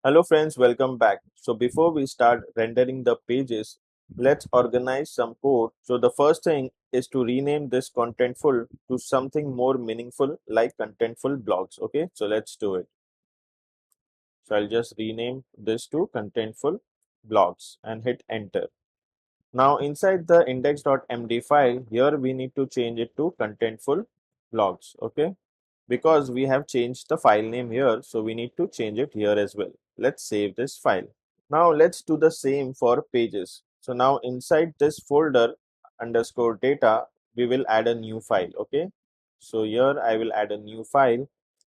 Hello friends, welcome back. So before we start rendering the pages, let's organize some code. So the first thing is to rename this contentful to something more meaningful like contentful blogs. Okay, so let's do it. So I'll just rename this to contentful blogs and hit enter. Now inside the index.md file, here we need to change it to contentful blogs. Okay, because we have changed the file name here, so we need to change it here as well. Let's save this file. Now let's do the same for pages. So now inside this folder underscore data, we will add a new file. Okay, so here I will add a new file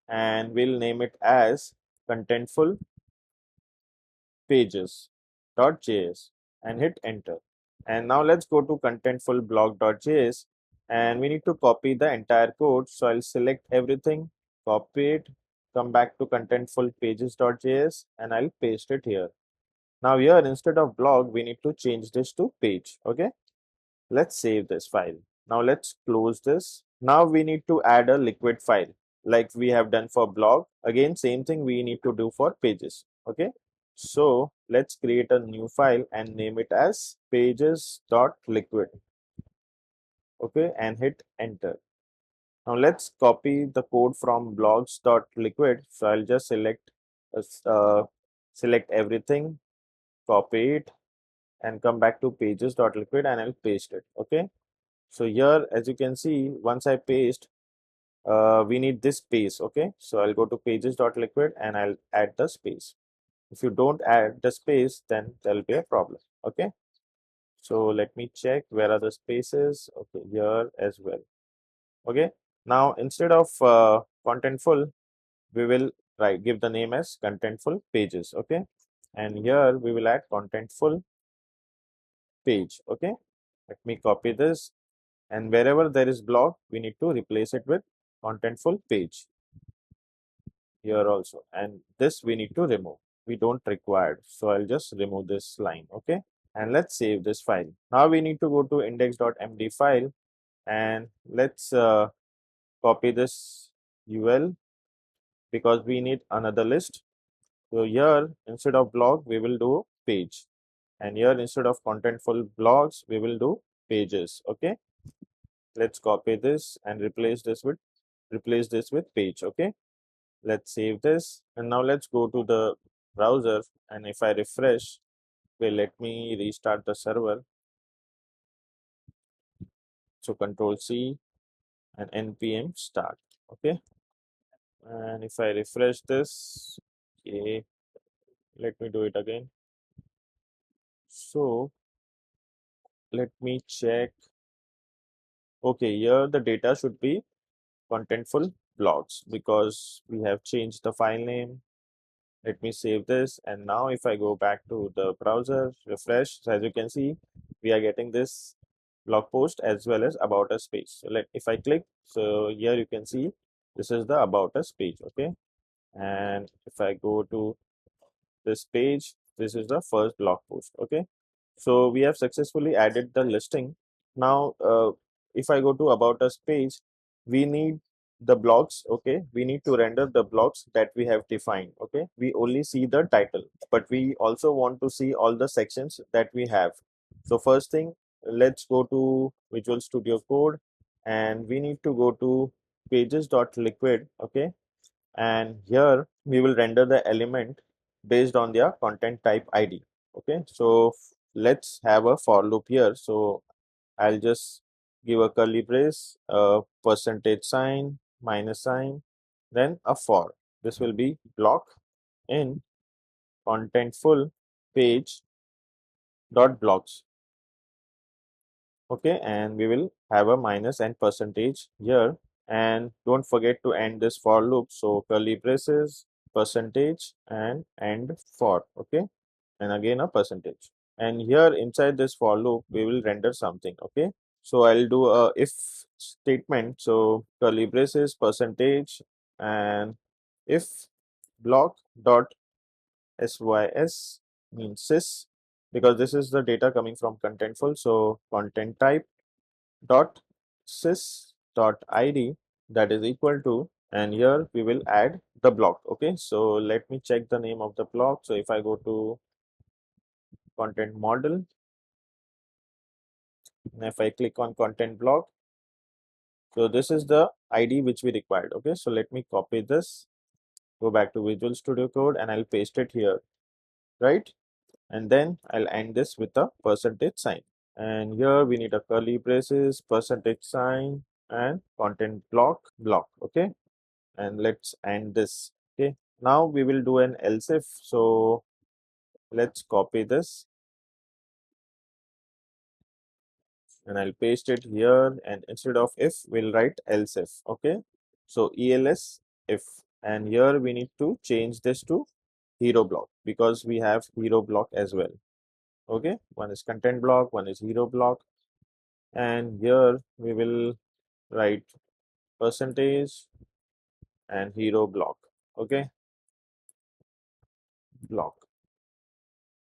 and we'll name it as contentful pages.js and hit enter. And now let's go to contentful blog.js and we need to copy the entire code. So I'll select everything, copy it, come back to contentful pages.js and I'll paste it here. Now here instead of blog, we need to change this to page. Okay, let's save this file. Now let's close this. Now we need to add a liquid file like we have done for blog. Again, same thing we need to do for pages. Okay, so let's create a new file and name it as pages.liquid. Okay, and hit enter. Now let's copy the code from blogs.liquid. So I'll just select everything, copy it, and come back to pages.liquid and I'll paste it. Okay, so here as you can see, once I paste, we need this space. Okay, so I'll go to pages.liquid and I'll add the space. If you don't add the space, then there'll be a problem. Okay, so let me check where are the spaces. Okay, here as well. Okay, now instead of contentful, we will give the name as contentful pages. Okay, and here we will add contentful page. Okay, let me copy this, and wherever there is blog, we need to replace it with contentful page here also, and this we need to remove. We don't require, so I'll just remove this line. Okay, and let's save this file. Now we need to go to index.md file and let's copy this UL because we need another list. So here instead of blog, we will do page, and here instead of contentful blogs, we will do pages. Okay, let's copy this and replace this with page. Okay, let's save this, and now let's go to the browser, and if I refresh, okay, let me restart the server. So control C and npm start. Okay, and if I refresh this, okay, let me do it again. So let me check. Okay, here the data should be contentful blogs because we have changed the file name. Let me save this, and now if I go back to the browser, refresh, so as you can see, we are getting this blog post as well as about us page. So if I click, so here you can see this is the about us page. Okay, and if I go to this page, this is the first blog post. Okay, so we have successfully added the listing. Now if I go to about us page, we need the blocks. Okay, we need to render the blocks that we have defined. Okay, we only see the title, but we also want to see all the sections that we have. So first thing, let's go to Visual Studio Code and we need to go to pages.liquid. Okay, and here we will render the element based on their content type ID. Okay, so let's have a for loop here. So I'll just give a curly brace, a percentage sign, minus sign, then a for. This will be block in contentful page dot blocks. Okay, and we will have a minus and percentage here, and don't forget to end this for loop. So curly braces, percentage, and end for. Okay, and again a percentage, and here inside this for loop we will render something. Okay, so I'll do a if statement. So curly braces, percentage, and if block dot sys means sys, because this is the data coming from contentful. So content type dot sys dot id, that is equal to and here we will add the block. Okay, so let me check the name of the block. So if I go to content model, and if I click on content block, so this is the ID which we required. Okay, so let me copy this, go back to Visual Studio Code, and I'll paste it here, right? And then I'll end this with a percentage sign. And here we need a curly braces, percentage sign, and content block. Okay, and let's end this. Okay, now we will do an else if. So let's copy this and I'll paste it here, and instead of if we'll write else if. Okay, so ELS if, and here we need to change this to hero block because we have hero block as well. Okay, one is content block, one is hero block, and here we will write percentage and hero block. Okay, block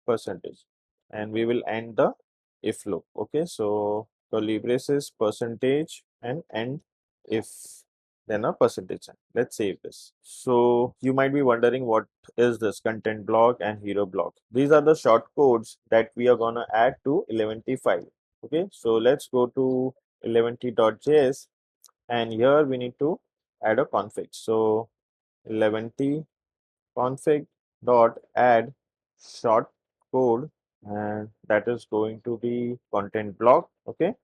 percentage, and we will end the if loop. Okay, so curly braces, percentage, and end if, then a percentage sign. Let's save this. So you might be wondering, what is this content block and hero block? These are the short codes that we are gonna add to Eleventy file. Okay, so let's go to Eleventy.js, and here we need to add a config. So Eleventy config dot add short code, and that is going to be content block. Okay,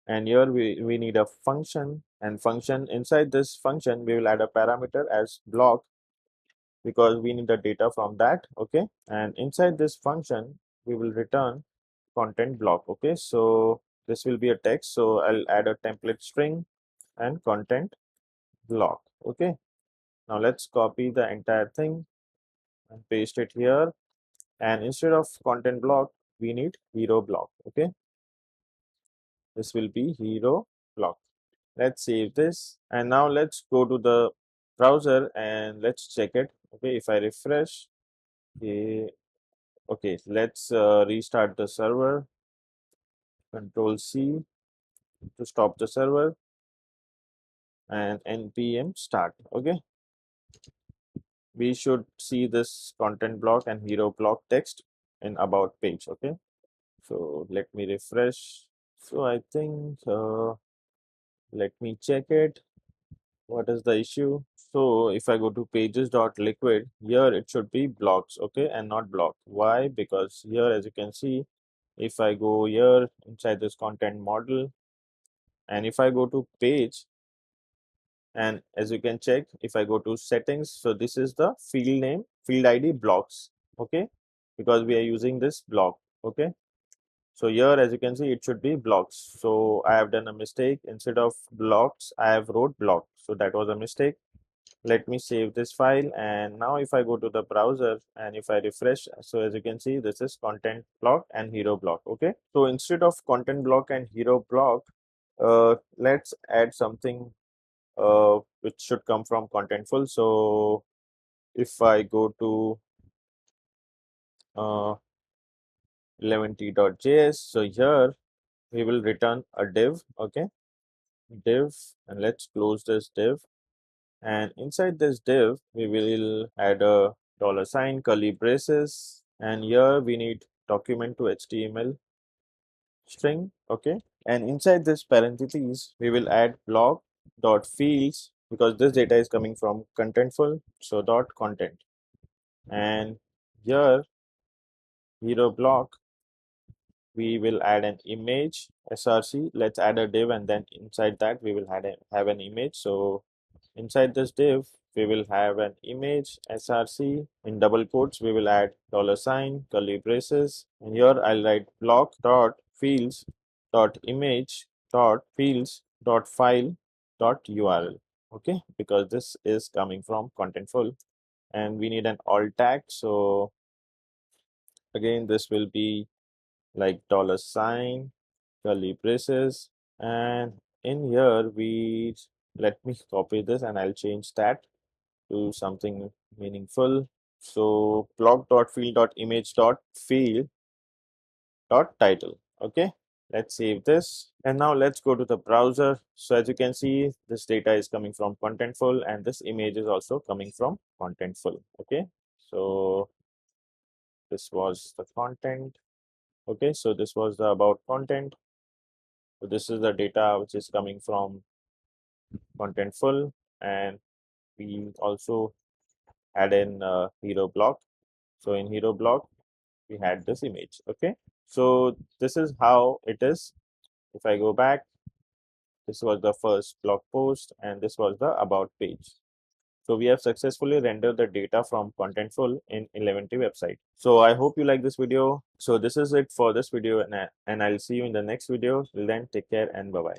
and here we need a function, and function, inside this function we will add a parameter as block because we need the data from that. Okay, and inside this function we will return content block. Okay, so this will be a text, so I'll add a template string and content block. Okay, now let's copy the entire thing and paste it here, and instead of content block we need hero block. Okay, this will be hero block. Let's save this, and now let's go to the browser and let's check it. Okay, if I refresh, okay, let's restart the server. Control C to stop the server, and npm start. Okay, we should see this content block and hero block text in about page. Okay, so let me refresh. So I think let me check it. What is the issue? So if I go to pages.liquid, here it should be blocks, okay, and not block. Why? Because here, as you can see, if I go here inside this content model, and if I go to page, and as you can check, if I go to settings, so this is the field name, field ID blocks, okay, because we are using this block. Okay, so here, as you can see, it should be blocks. So I have done a mistake. Instead of blocks, I have wrote block. So that was a mistake. Let me save this file, and now if I go to the browser and if I refresh, so as you can see, this is content block and hero block. Okay, so instead of content block and hero block, let's add something which should come from Contentful. So if I go to Eleventy.js, so here we will return a div. Okay, div, and let's close this div, and inside this div we will add a dollar sign, curly braces, and here we need document to HTML string. Okay, and inside this parentheses we will add block dot fields because this data is coming from Contentful, so dot content, and here hero block we will add an image src. Let's add a div, and then inside that we will have an image. So inside this div we will have an image src. In double quotes we will add dollar sign, curly braces, and here I'll write block dot fields dot image dot fields dot file dot url. Okay, because this is coming from Contentful, and we need an alt tag. So again, this will be like dollar sign, curly braces, and in here we, let me copy this and I'll change that to something meaningful. So block dot field dot image dot field dot title. Okay, Let's save this. And now let's go to the browser. So as you can see, this data is coming from Contentful and this image is also coming from Contentful. Okay. So this was the content. Okay. So this was the about content. So this is the data which is coming from Contentful, and we also add in hero block. So in hero block, we had this image. Okay. So this is how it is. If I go back, this was the first blog post and this was the about page. So we have successfully rendered the data from Contentful in Eleventy website. So I hope you like this video. So this is it for this video, and I'll see you in the next video. Till then, take care and bye bye.